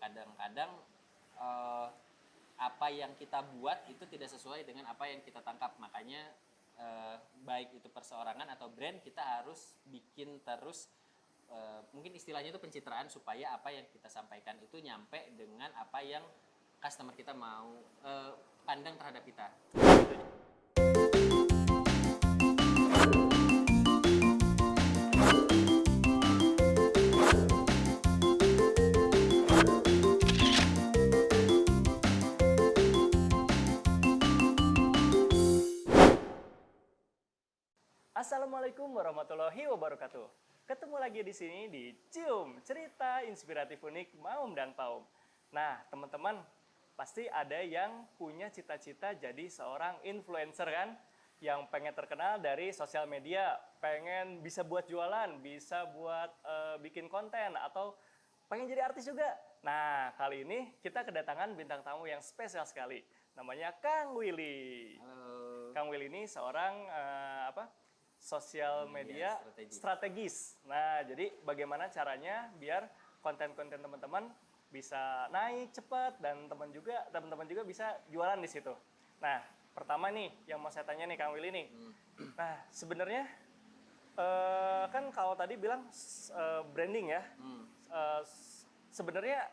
Kadang-kadang uh, apa yang kita buat itu tidak sesuai dengan apa yang kita tangkap. Makanya baik itu perseorangan atau brand, kita harus bikin terus mungkin istilahnya itu pencitraan, supaya apa yang kita sampaikan itu nyampe dengan apa yang customer kita mau pandang terhadap kita. Assalamualaikum warahmatullahi wabarakatuh. Ketemu lagi di sini di Cium, cerita inspiratif unik Maum dan Paum. Nah, teman-teman, pasti ada yang punya cita-cita jadi seorang influencer kan? Yang pengen terkenal dari sosial media, pengen bisa buat jualan, bisa buat bikin konten, atau pengen jadi artis juga. Nah, kali ini kita kedatangan bintang tamu yang spesial sekali. Namanya Kang Willy. Halo. Kang Willy ini seorang sosial media strategis. Nah, jadi bagaimana caranya biar konten-konten teman-teman bisa naik cepat dan teman-teman juga bisa jualan di situ. Nah, pertama nih yang mau saya tanya nih Kang Willy nih. Nah, sebenarnya kan kalau tadi bilang branding ya. Sebenarnya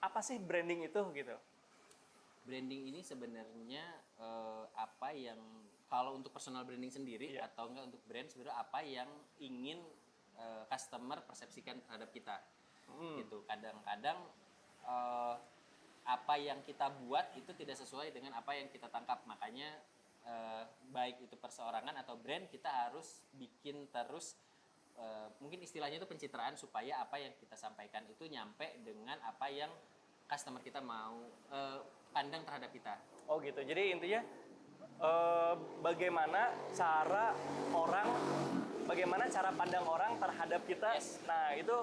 apa sih branding itu gitu? Branding ini sebenarnya apa yang, kalau untuk personal branding sendiri atau enggak untuk brand, sebenarnya apa yang ingin customer persepsikan terhadap kita. Gitu. Kadang-kadang apa yang kita buat itu tidak sesuai dengan apa yang kita tangkap. Makanya baik itu perseorangan atau brand, kita harus bikin terus mungkin istilahnya itu pencitraan, supaya apa yang kita sampaikan itu nyampe dengan apa yang customer kita mau pandang terhadap kita. Oh gitu. Jadi intinya bagaimana cara pandang orang terhadap kita. Yes. Nah, itu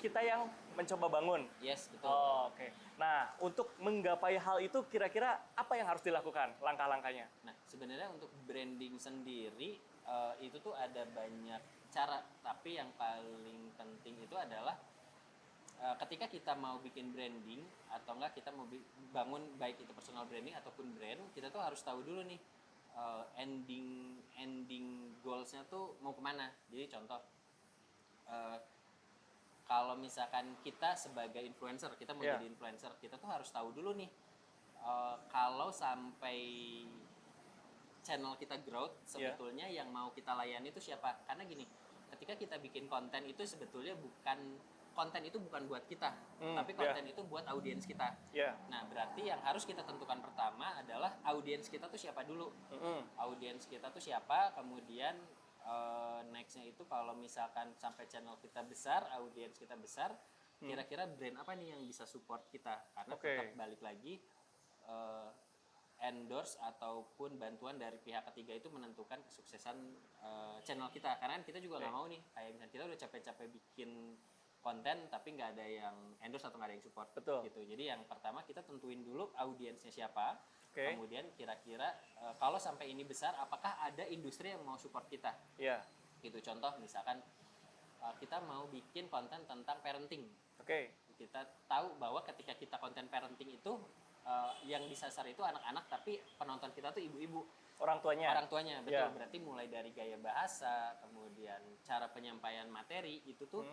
kita yang mencoba bangun. Yes, betul. Oh, oke. Nah, untuk menggapai hal itu kira-kira apa yang harus dilakukan? Langkah-langkahnya. Nah, sebenarnya untuk branding sendiri itu tuh ada banyak cara, tapi yang paling penting itu adalah ketika kita mau bikin branding atau enggak kita mau bangun baik itu personal branding ataupun brand, kita tuh harus tahu dulu nih ending goals-nya tuh mau kemana. Jadi contoh, kalau misalkan kita sebagai influencer, kita mau jadi influencer, kita tuh harus tahu dulu nih kalau sampai channel kita growth, sebetulnya yang mau kita layani itu siapa. Karena gini, ketika kita bikin konten itu sebetulnya konten itu bukan buat kita, tapi konten itu buat audiens kita. Nah, berarti yang harus kita tentukan pertama adalah audiens kita tuh siapa dulu. Audiens kita tuh siapa, kemudian nextnya itu kalau misalkan sampai channel kita besar, audiens kita besar, kira-kira brand apa nih yang bisa support kita. Karena tetap balik lagi, endorse ataupun bantuan dari pihak ketiga itu menentukan kesuksesan channel kita. Karena kita juga nggak mau nih, kayak misalnya kita udah capek-capek bikin konten tapi nggak ada yang endorse atau nggak ada yang support. Betul. Gitu. Jadi yang pertama kita tentuin dulu audiensnya siapa, kemudian kira-kira kalau sampai ini besar, apakah ada industri yang mau support kita. Gitu. Contoh misalkan kita mau bikin konten tentang parenting. Kita tahu bahwa ketika kita konten parenting itu yang disasar itu anak-anak, tapi penonton kita tuh ibu-ibu. Orang tuanya, betul. Berarti mulai dari gaya bahasa, kemudian cara penyampaian materi, itu tuh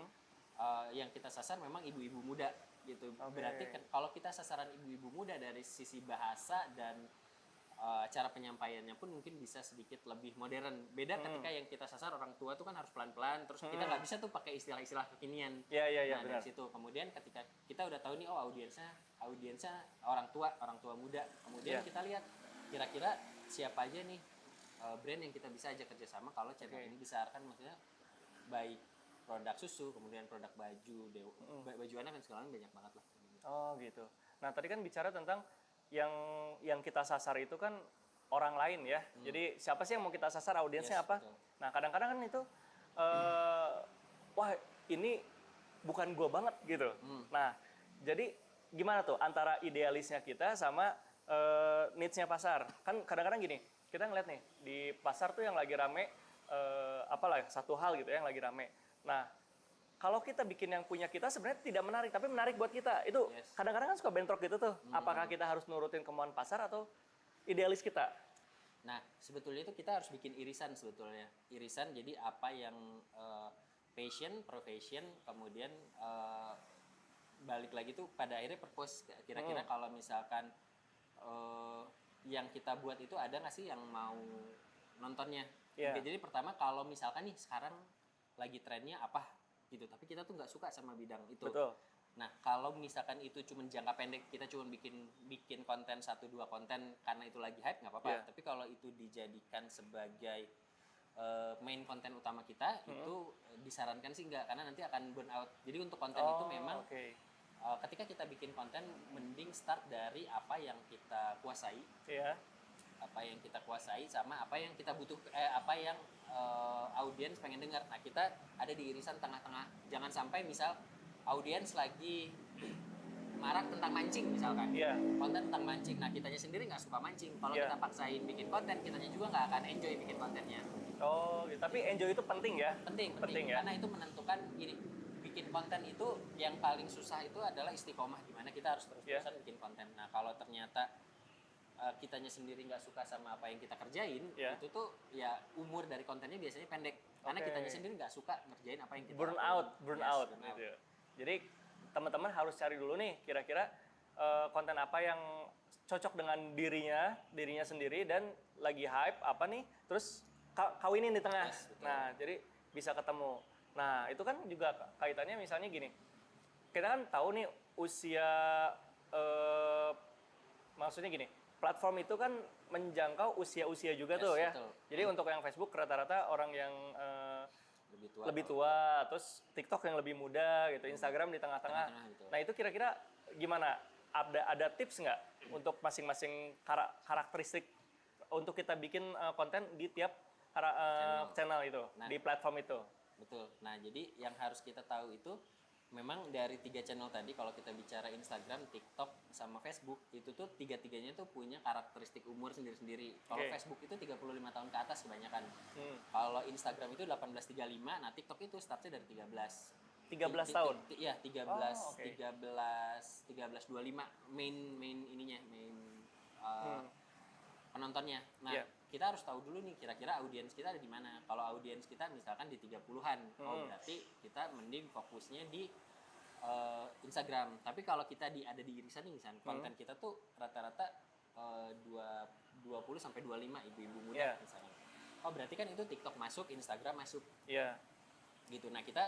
yang kita sasar memang ibu-ibu muda gitu. Berarti kalau kita sasaran ibu-ibu muda dari sisi bahasa dan cara penyampaiannya pun mungkin bisa sedikit lebih modern. Beda ketika yang kita sasar orang tua tuh kan harus pelan-pelan, terus kita nggak bisa tuh pakai istilah-istilah kekinian. Nah, dari situ kemudian ketika kita udah tahu nih, oh audiensnya orang tua muda, kemudian kita lihat kira-kira siapa aja nih brand yang kita bisa ajak kerjasama kalau channel ini besar. Kan maksudnya baik produk susu, kemudian produk baju anak dan segala banyak banget lah. Oh gitu. Nah, tadi kan bicara tentang yang kita sasar itu kan orang lain ya. Jadi siapa sih yang mau kita sasar, audiensnya apa? Betul. Nah, kadang-kadang kan itu wah ini bukan gua banget gitu. Nah, jadi gimana tuh antara idealisnya kita sama needs-nya pasar? Kan kadang-kadang gini, kita ngeliat nih di pasar tuh yang lagi rame apalah satu hal gitu ya yang lagi rame. Nah, kalau kita bikin yang punya kita sebenarnya tidak menarik, tapi menarik buat kita. Itu kadang-kadang kan suka bentrok gitu tuh. Apakah kita harus nurutin kemauan pasar atau idealis kita? Nah, sebetulnya itu kita harus bikin irisan sebetulnya. Irisan jadi apa yang passion, profession, kemudian balik lagi tuh pada akhirnya purpose. Kira-kira kalau misalkan yang kita buat itu ada nggak sih yang mau nontonnya? Jadi pertama kalau misalkan nih sekarang lagi trennya apa gitu, tapi kita tuh nggak suka sama bidang itu. Betul. Nah, kalau misalkan itu cuma jangka pendek, kita cuma bikin konten 1-2 konten karena itu lagi hype, nggak apa-apa. Tapi kalau itu dijadikan sebagai main konten utama kita, itu disarankan sih nggak, karena nanti akan burn out. Jadi untuk konten itu memang ketika kita bikin konten, mending start dari apa yang kita kuasai. Apa yang kita kuasai sama apa yang kita butuh, apa yang audiens pengen dengar. Nah, kita ada di irisan tengah-tengah. Jangan sampai misal audiens lagi marak tentang mancing misalkan, konten tentang mancing. Nah, kitanya sendiri nggak suka mancing. Kalau kita paksain bikin konten, kitanya juga nggak akan enjoy bikin kontennya. Oh, gitu. Tapi enjoy itu penting ya? Penting ya? Karena itu menentukan gini, bikin konten itu yang paling susah itu adalah istiqomah, gimana kita harus terus-terusan bikin konten. Nah, kalau ternyata kitanya sendiri nggak suka sama apa yang kita kerjain, itu tuh ya umur dari kontennya biasanya pendek. Karena kitanya sendiri nggak suka ngerjain apa yang kita burn out. Gitu. Jadi teman-teman harus cari dulu nih kira-kira konten apa yang cocok dengan dirinya sendiri dan lagi hype apa nih, terus kawinin di tengah. Nah, jadi bisa ketemu. Nah, itu kan juga kaitannya misalnya gini. Kita kan tahu nih usia maksudnya gini, platform itu kan menjangkau usia-usia juga tuh ya. Betul. Jadi untuk yang Facebook rata-rata orang yang lebih tua, terus TikTok yang lebih muda gitu, Instagram di tengah-tengah. Nah, itu kira-kira gimana? Ada tips nggak untuk masing-masing karakteristik untuk kita bikin konten di tiap channel itu, di platform itu? Betul. Nah, jadi yang harus kita tahu itu memang dari 3 channel tadi, kalau kita bicara Instagram, TikTok, sama Facebook, itu tuh tiga-tiganya tuh punya karakteristik umur sendiri-sendiri. Kalau Facebook itu 35 tahun ke atas kebanyakan. Kalau Instagram itu 18-35, nah TikTok itu startnya dari 13. 13 tahun? Iya, 13-25 main ininya, penontonnya. Nah, kita harus tahu dulu nih kira-kira audiens kita ada di mana. Kalau audiens kita misalkan di 30-an, berarti kita mending fokusnya di Instagram. Tapi kalau kita ada di irisan nih, misalnya konten kita tuh rata-rata 20-25 ibu-ibu muda misalnya. Oh, berarti kan itu TikTok masuk, Instagram masuk. Gitu. Nah, kita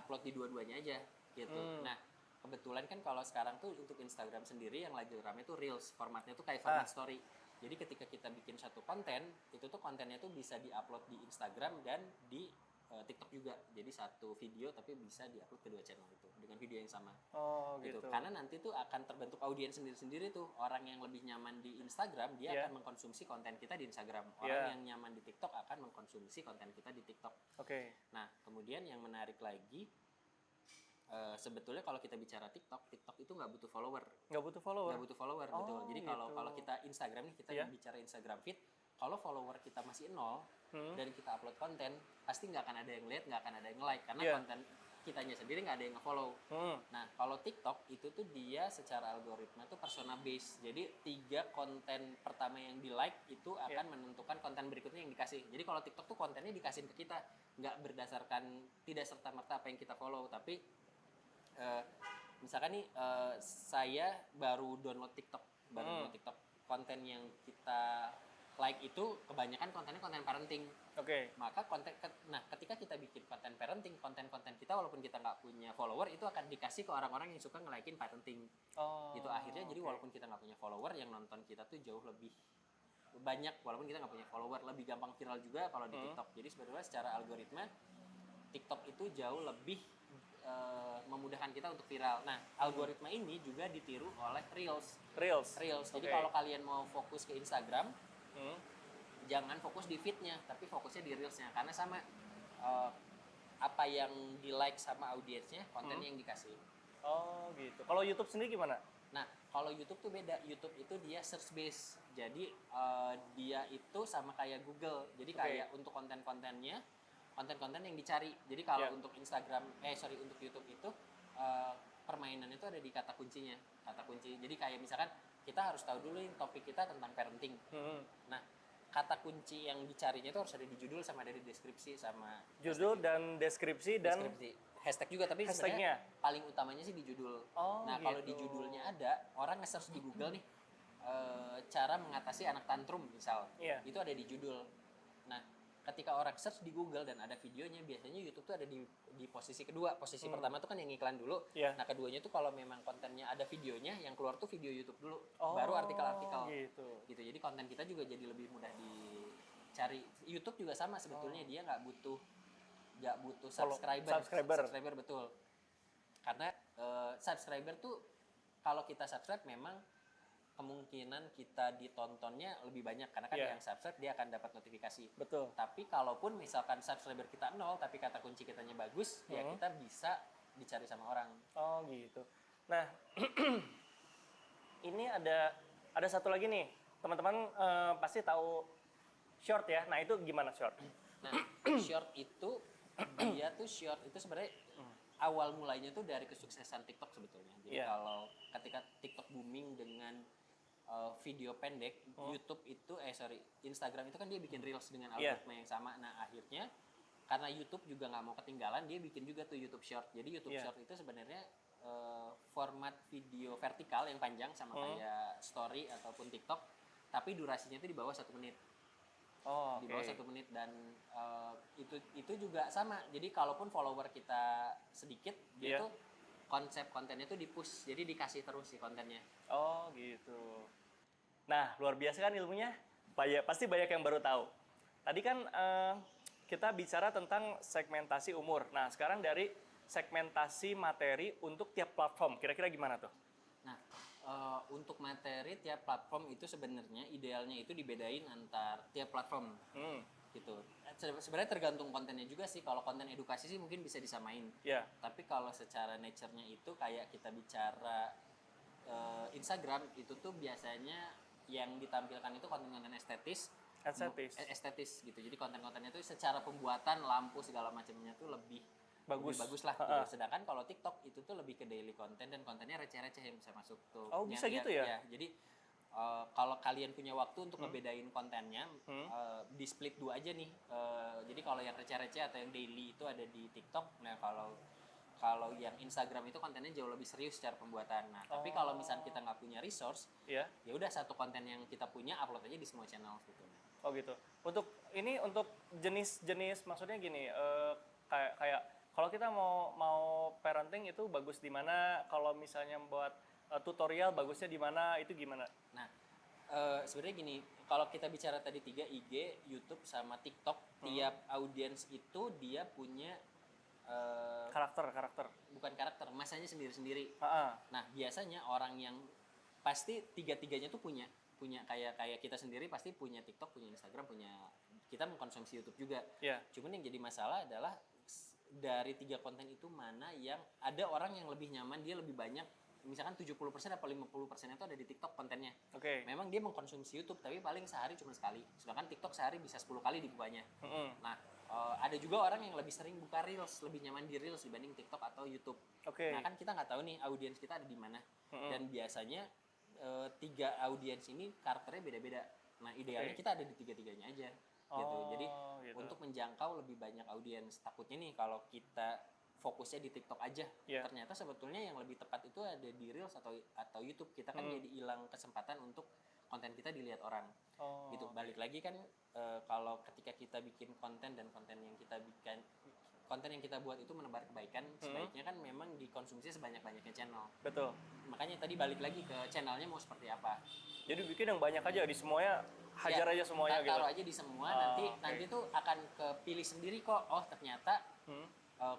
upload di dua-duanya aja gitu. Nah, kebetulan kan kalau sekarang tuh untuk Instagram sendiri yang lagi rame tuh Reels, formatnya tuh kayak format story. Jadi ketika kita bikin satu konten, itu tuh kontennya tuh bisa diupload di Instagram dan di TikTok juga. Jadi satu video tapi bisa diupload kedua channel itu dengan video yang sama. Oh, gitu. Karena nanti tuh akan terbentuk audiens sendiri-sendiri tuh. Orang yang lebih nyaman di Instagram, dia akan mengkonsumsi konten kita di Instagram. Orang yang nyaman di TikTok akan mengkonsumsi konten kita di TikTok. Nah, kemudian yang menarik lagi, sebetulnya kalau kita bicara TikTok itu nggak butuh follower. Betul. Jadi gitu. kalau kita Instagram nih, kita bicara Instagram feed, kalau follower kita masih 0 dan kita upload konten, pasti nggak akan ada yang lihat, nggak akan ada yang like, karena konten kitanya sendiri nggak ada yang nge-follow. Nah, kalau TikTok itu tuh dia secara algoritma tuh persona base. Jadi 3 konten pertama yang di like itu akan menentukan konten berikutnya yang dikasih. Jadi kalau TikTok tuh kontennya dikasihin ke kita, nggak berdasarkan, tidak serta-merta apa yang kita follow, tapi misalkan nih saya baru download TikTok, konten yang kita like itu kebanyakan kontennya konten parenting. Maka ketika kita bikin konten parenting, konten-konten kita walaupun kita nggak punya follower itu akan dikasih ke orang-orang yang suka nge-like-in parenting. Gitu akhirnya jadi walaupun kita nggak punya follower, yang nonton kita tuh jauh lebih banyak walaupun kita nggak punya follower, lebih gampang viral juga kalau di TikTok. Jadi sebenarnya secara algoritma TikTok itu jauh lebih memudahkan kita untuk viral. Nah, algoritma ini juga ditiru oleh Reels. Jadi kalau kalian mau fokus ke Instagram, jangan fokus di feed-nya, tapi fokusnya di Reels-nya. Karena sama apa yang di like sama audiensnya, kontennya yang dikasih. Oh, gitu. Kalau YouTube sendiri gimana? Nah, kalau YouTube tuh beda. YouTube itu dia search base. Jadi dia itu sama kayak Google. Jadi kayak untuk konten-kontennya konten-konten yang dicari. Jadi kalau untuk untuk YouTube itu permainan itu ada di kata kuncinya, kata kunci. Jadi kayak misalkan kita harus tahu dulu topik kita tentang parenting. Nah, kata kunci yang dicarinya itu harus ada di judul sama ada di deskripsi sama judul dan deskripsi dan hashtag juga, tapi sebenarnya paling utamanya sih di judul. Nah, kalau di judulnya ada, orang nge-search di Google nih cara mengatasi anak tantrum misal, itu ada di judul. Nah, ketika orang search di Google dan ada videonya, biasanya YouTube tuh ada di posisi kedua. Posisi pertama tuh kan yang iklan dulu. Nah, keduanya tuh kalau memang kontennya ada videonya, yang keluar tuh video YouTube dulu, baru artikel-artikel. Gitu. Jadi konten kita juga jadi lebih mudah dicari. YouTube juga sama sebetulnya, dia nggak butuh subscriber betul. Karena subscriber tuh kalau kita subscribe memang kemungkinan kita ditontonnya lebih banyak karena kan yang subscribe dia akan dapat notifikasi. Betul. Tapi kalaupun misalkan subscriber kita 0 tapi kata kunci kitanya bagus, ya kita bisa dicari sama orang. Oh gitu. Nah, ini ada satu lagi nih, teman-teman pasti tahu short ya. Nah itu gimana short? Nah short itu short itu sebenarnya awal mulainya tuh dari kesuksesan TikTok sebetulnya. Jadi kalau ketika TikTok booming dengan video pendek, YouTube itu Instagram itu kan dia bikin reels dengan algoritma yang sama. Nah akhirnya karena YouTube juga nggak mau ketinggalan, dia bikin juga tuh YouTube Short. Jadi YouTube Short itu sebenarnya format video vertikal yang panjang sama kayak Story ataupun TikTok, tapi durasinya itu di bawah 1 menit. Di bawah 1 menit dan itu juga sama. Jadi kalaupun follower kita sedikit, dia tuh konsep kontennya tuh di-push, jadi dikasih terus sih kontennya. Oh gitu. Nah luar biasa kan ilmunya, pasti banyak yang baru tahu. Tadi kan kita bicara tentang segmentasi umur. Nah sekarang dari segmentasi materi untuk tiap platform, kira-kira gimana tuh? Nah untuk materi tiap platform itu sebenarnya idealnya itu dibedain antar tiap platform. Gitu. Sebenarnya tergantung kontennya juga sih. Kalau konten edukasi sih mungkin bisa disamain. Tapi kalau secara nature-nya itu kayak kita bicara Instagram itu tuh biasanya yang ditampilkan itu konten-konten estetis gitu. Jadi konten-kontennya tuh secara pembuatan lampu segala macamnya tuh lebih bagus lah gitu. Sedangkan kalau TikTok itu tuh lebih ke daily content dan kontennya receh-receh yang bisa masuk tuh. Bisa gitu ya? Jadi kalau kalian punya waktu untuk ngebedain kontennya, di split 2 aja nih. Jadi kalau yang receh-receh atau yang daily itu ada di TikTok. Nah kalau yang Instagram itu kontennya jauh lebih serius secara pembuatan. Nah tapi kalau misalnya kita nggak punya resource, ya udah satu konten yang kita punya upload aja di semua channel gitu. Oh gitu. Untuk jenis-jenis maksudnya gini, kayak kalau kita mau parenting itu bagus di mana? Kalau misalnya buat tutorial bagusnya di mana, itu gimana? Nah, sebenarnya gini, kalau kita bicara tadi 3 IG, YouTube sama TikTok, tiap audiens itu dia punya karakter. Bukan karakter, masanya sendiri-sendiri. Nah, biasanya orang yang pasti tiga-tiganya tuh punya kayak kita sendiri pasti punya TikTok, punya Instagram, kita mengkonsumsi YouTube juga. Cuman yang jadi masalah adalah dari 3 konten itu mana yang ada orang yang lebih nyaman, dia lebih banyak. Misalkan 70% atau 50% itu ada di TikTok kontennya. Memang dia mengkonsumsi YouTube tapi paling sehari cuma sekali. Sedangkan TikTok sehari bisa 10 kali dibukanya. Nah, ada juga orang yang lebih sering buka Reels, lebih nyaman di Reels dibanding TikTok atau YouTube. Nah, kan kita nggak tahu nih audiens kita ada di mana. Dan biasanya 3 audiens ini karakternya beda-beda. Nah, idealnya kita ada di 3-tiganya aja. Gitu. Jadi untuk menjangkau lebih banyak audiens. Takutnya nih kalau kita fokusnya di TikTok aja, ternyata sebetulnya yang lebih tepat itu ada di Reels atau YouTube. Kita kan jadi hilang kesempatan untuk konten kita dilihat orang. Gitu. Balik lagi kan kalau ketika kita bikin konten dan konten yang kita buat itu menebar kebaikan, sebaiknya kan memang dikonsumsi sebanyak-banyaknya channel. Betul. Makanya tadi balik lagi ke channelnya mau seperti apa. Jadi bikin yang banyak aja di semuanya, hajar aja semuanya gitu. Taruh aja di semua, nanti tuh akan kepilih sendiri kok. Oh ternyata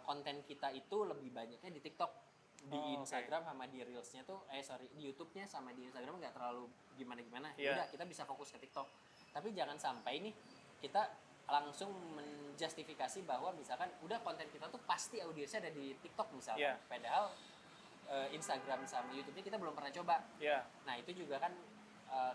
konten kita itu lebih banyaknya di TikTok, di Instagram sama di Reels-nya tuh, di YouTube-nya sama di Instagram nggak terlalu gimana-gimana. Udah kita bisa fokus ke TikTok. Tapi jangan sampai nih kita langsung menjustifikasi bahwa misalkan udah konten kita tuh pasti audiensnya ada di TikTok misalkan. Padahal Instagram sama YouTube-nya kita belum pernah coba. Nah itu juga kan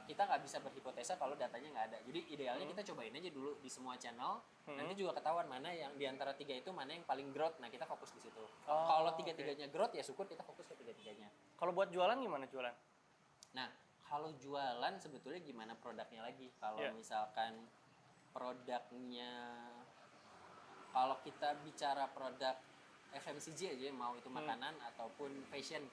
kita nggak bisa berhipotesa kalau datanya nggak ada. Jadi idealnya kita cobain aja dulu di semua channel. Nanti juga ketahuan mana yang di antara 3 itu mana yang paling growth. Nah kita fokus di situ. Kalau 3-3-nya growth ya syukur kita fokus ke 3-3-nya. Kalau buat jualan gimana jualan? Nah kalau jualan sebetulnya gimana produknya lagi. Kalau misalkan produknya, kalau kita bicara produk FMCG aja, mau itu makanan ataupun fashion,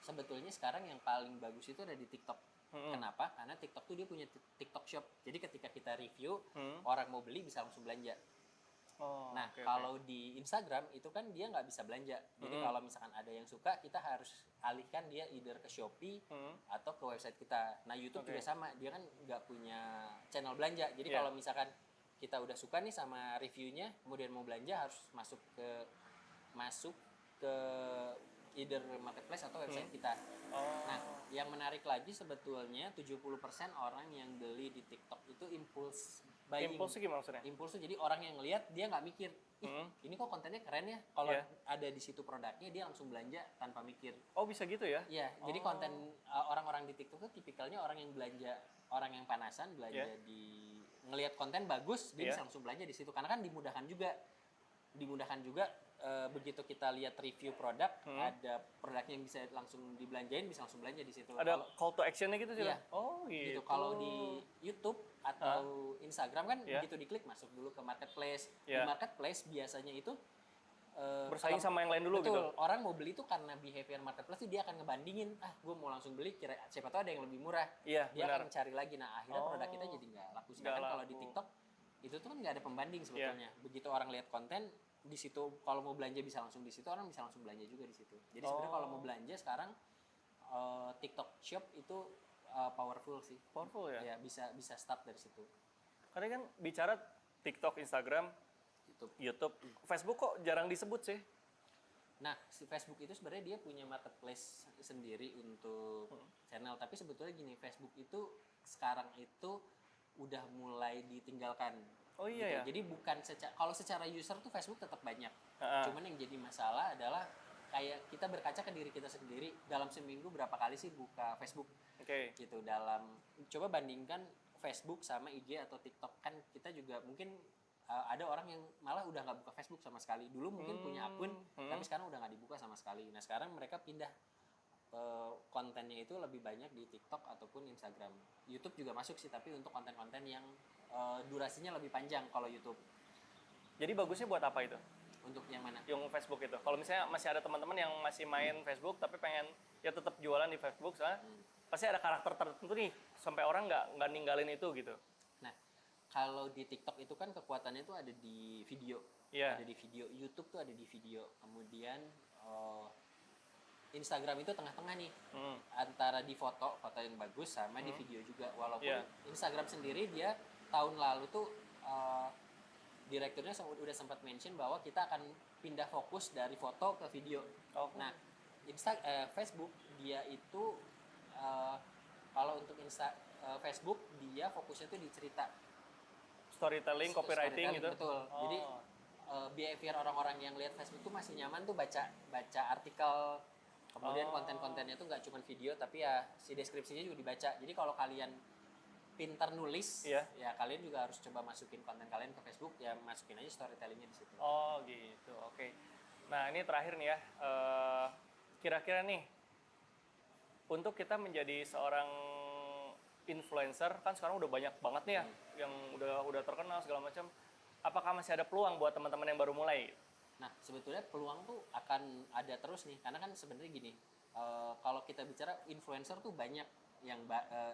sebetulnya sekarang yang paling bagus itu ada di TikTok. Kenapa? Karena TikTok tuh dia punya TikTok Shop. Jadi ketika kita review, orang mau beli bisa langsung belanja. Kalau di Instagram itu kan dia nggak bisa belanja. Jadi kalau misalkan ada yang suka, kita harus alihkan dia either ke Shopee atau ke website kita. Nah YouTube juga sama, dia kan nggak punya channel belanja. Jadi kalau misalkan kita udah suka nih sama reviewnya, kemudian mau belanja harus masuk ke either marketplace atau website kita. Nah, yang menarik lagi sebetulnya 70% orang yang beli di TikTok itu impulse buying. Impulse gimana maksudnya? Impulse jadi orang yang lihat dia nggak mikir, ini kok kontennya keren ya. Kalau ada di situ produknya dia langsung belanja tanpa mikir. Oh bisa gitu ya? Iya, jadi konten orang-orang di TikTok itu tipikalnya orang yang belanja, orang yang panasan belanja di ngelihat konten bagus dia bisa langsung belanja di situ karena kan dimudahkan juga begitu kita lihat review produk ada produknya yang bisa langsung dibelanjain bisa langsung belanja di situ. Ada call to actionnya gitu sih? Iya. Oh gitu. Kalau di YouTube atau Instagram kan begitu diklik masuk dulu ke marketplace. Di marketplace biasanya itu bersaing sama yang lain dulu betul, gitu. Orang mau beli itu karena behavior marketplace itu dia akan ngebandingin, gue mau langsung beli, siapa tahu ada yang lebih murah. Dia akan cari lagi. Nah akhirnya produk kita jadi nggak laku. Sedangkan kalau di TikTok itu tuh kan nggak ada pembanding sebetulnya. Begitu orang lihat konten di situ, kalau mau belanja bisa langsung di situ, orang bisa langsung belanja juga di situ. Jadi sebenarnya kalau mau belanja sekarang TikTok Shop itu powerful sih. Powerful ya? Ya bisa start dari situ. Karena kan bicara TikTok, Instagram, YouTube, Facebook kok jarang disebut sih. Nah, si Facebook itu sebenarnya dia punya marketplace sendiri untuk channel, tapi sebetulnya gini, Facebook itu sekarang itu udah mulai ditinggalkan. Oh iya gitu. Jadi bukan kalau secara user tuh Facebook tetap banyak. Cuman yang jadi masalah adalah kayak kita berkaca ke diri kita sendiri, dalam seminggu berapa kali sih buka Facebook? Gitu. Coba bandingkan Facebook sama IG atau TikTok, kan kita juga mungkin ada orang yang malah udah nggak buka Facebook sama sekali. Dulu mungkin punya akun, tapi sekarang udah nggak dibuka sama sekali. Nah sekarang mereka pindah kontennya itu lebih banyak di TikTok ataupun Instagram. YouTube juga masuk sih, tapi untuk konten-konten yang durasinya lebih panjang kalau YouTube. Jadi bagusnya buat apa itu? Untuk yang mana? Yang Facebook itu. Kalau misalnya masih ada teman-teman yang masih main Facebook tapi pengen ya tetap jualan di Facebook, soalnya pasti ada karakter tertentu nih sampai orang nggak ninggalin itu gitu. Nah, kalau di TikTok itu kan kekuatannya itu ada di video. Ada di video. YouTube tuh ada di video. Kemudian Instagram itu tengah-tengah nih. Antara di foto yang bagus sama di video juga. Walaupun Instagram sendiri dia tahun lalu tuh direkturnya udah sempat mention bahwa kita akan pindah fokus dari foto ke video. Nah, Facebook dia itu kalau untuk Facebook dia fokusnya tuh di cerita. Storytelling, copywriting gitu. Betul. Jadi behavior orang-orang yang lihat Facebook tuh masih nyaman tuh baca artikel. Kemudian konten-kontennya tuh nggak cuma video, tapi ya si deskripsinya juga dibaca. Jadi kalau kalian pintar nulis, ya kalian juga harus coba masukin konten kalian ke Facebook, ya masukin aja storytellingnya di situ. Oh gitu, oke. Nah ini terakhir nih ya, kira-kira nih untuk kita menjadi seorang influencer kan sekarang udah banyak banget nih ya yang udah terkenal segala macam. Apakah masih ada peluang buat teman-teman yang baru mulai? Nah sebetulnya peluang tuh akan ada terus nih, karena kan sebenarnya gini, kalau kita bicara influencer tuh banyak.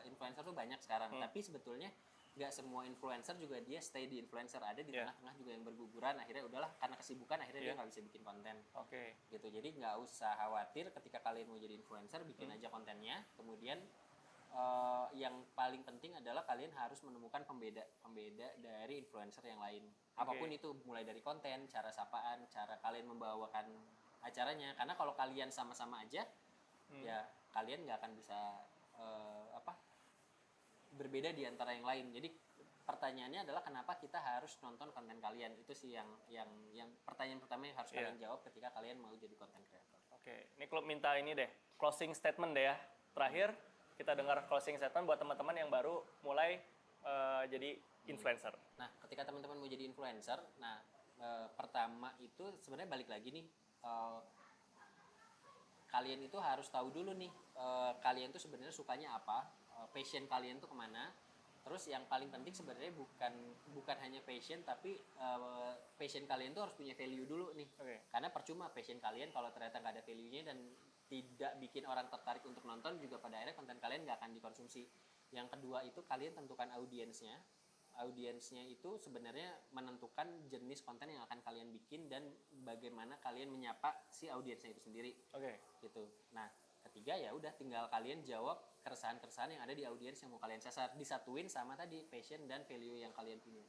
Influencer tuh banyak sekarang, tapi sebetulnya nggak semua influencer juga dia stay di influencer. Ada di tengah-tengah juga yang berguguran, akhirnya udahlah karena kesibukan akhirnya dia nggak bisa bikin konten. Gitu. Jadi nggak usah khawatir ketika kalian mau jadi influencer, bikin aja kontennya. Kemudian yang paling penting adalah kalian harus menemukan pembeda dari influencer yang lain. Apapun itu, mulai dari konten, cara sapaan, cara kalian membawakan acaranya. Karena kalau kalian sama-sama aja, ya kalian nggak akan bisa berbeda di antara yang lain. Jadi pertanyaannya adalah kenapa kita harus nonton konten kalian? Itu sih yang pertanyaan pertama yang harus kalian jawab ketika kalian mau jadi content creator. Ini kalau minta ini deh, closing statement deh ya. Terakhir, kita dengar closing statement buat teman-teman yang baru mulai jadi influencer. Nah, ketika teman-teman mau jadi influencer, nah pertama itu sebenarnya balik lagi nih, kalian itu harus tahu dulu nih, kalian tuh sebenarnya sukanya apa, passion kalian tuh kemana. Terus yang paling penting sebenarnya bukan hanya passion, tapi passion kalian tuh harus punya value dulu nih. Karena percuma passion kalian kalau ternyata nggak ada value-nya dan tidak bikin orang tertarik untuk nonton, juga pada akhirnya konten kalian nggak akan dikonsumsi. Yang kedua itu kalian tentukan audiensnya. Audiensnya itu sebenarnya menentukan jenis konten yang akan kalian bikin dan bagaimana kalian menyapa si audiensnya itu sendiri. Gitu. Nah, ketiga ya udah tinggal kalian jawab keresahan-keresahan yang ada di audiens yang mau kalian sasar, disatuin sama tadi passion dan value yang kalian punya.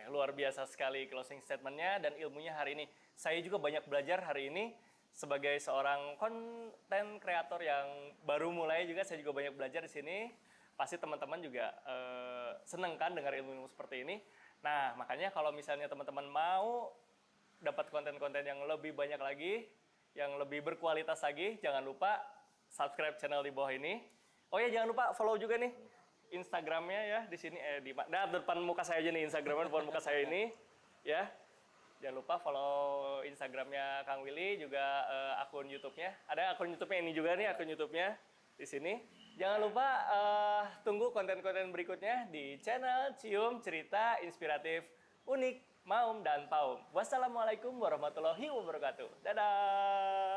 Luar biasa sekali closing statementnya dan ilmunya hari ini. Saya juga banyak belajar hari ini sebagai seorang konten kreator yang baru mulai juga. Saya juga banyak belajar di sini. Pasti teman-teman juga seneng kan dengar ilmu-ilmu seperti ini. Nah, makanya kalau misalnya teman-teman mau dapat konten-konten yang lebih banyak lagi, yang lebih berkualitas lagi, jangan lupa subscribe channel di bawah ini. Oh ya, jangan lupa follow juga nih Instagramnya ya di sini, di depan muka saya aja nih Instagramnya, depan muka saya ini ya. Jangan lupa follow Instagramnya Kang Willy, juga akun YouTube-nya. Ada akun YouTube-nya ini juga nih, akun YouTube-nya di sini. Jangan lupa tunggu konten-konten berikutnya di channel Cium Cerita Inspiratif Unik Maum dan Paum. Wassalamualaikum warahmatullahi wabarakatuh. Dadah.